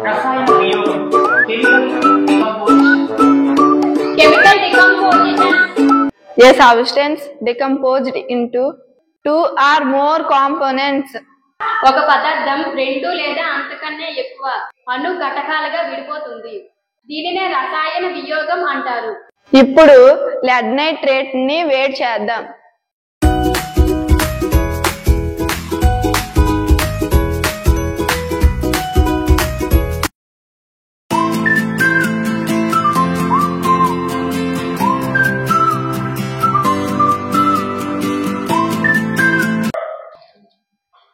రసాయన వియోగం, chemical decomposition. Chemical decomposition. A substance decomposed into two or more components. ఒక పదార్థం రెండు లేదా అంతకన్నా ఎక్కువ అణు ఘటకాలుగా విడిపోతుంది. దీనినే రసాయన వియోగం అంటారు. ఇప్పుడు lead nitrate ని వేడి చేద్దాం.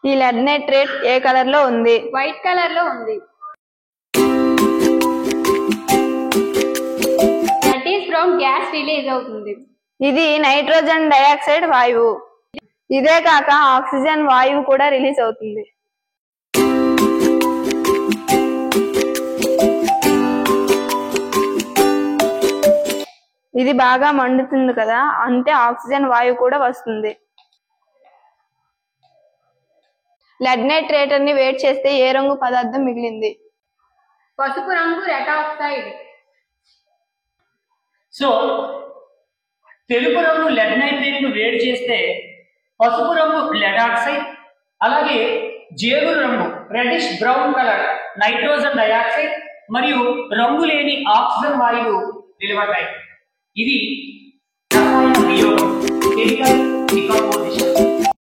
ఈ lead nitrate ఏ కలర్ లో ఉంది? వైట్ కలర్ లో ఉంది. That is from gas release అవుతుంది. ఇది నైట్రోజన్ డయాక్సైడ్ వాయువు. ఇదే కాక ఆక్సిజన్ వాయువు కూడా రిలీజ్ అవుతుంది. ఇది బాగా మండుతుంది కదా, అంటే ఆక్సిజన్ వాయువు కూడా వస్తుంది. lead nitrate ని వేడి చేస్తే ఏ రంగు పదార్థం మిగిలింది? పసుపు రంగు రెడ్ ఆక్సైడ్. సో తెలుపు రంగు లెడ్ నైట్రేట్ ను వేడి చేస్తే పసుపు రంగు లెడ్ ఆక్సైడ్, అలాగే జేగురు రంగు reddish brown colour nitrogen dioxide మరియు రంగు లేని ఆక్సిజన్ వాయువు వెలువడతాయి. ఇది రసాయన వియోగం, కెమికల్ డికంపోజిషన్.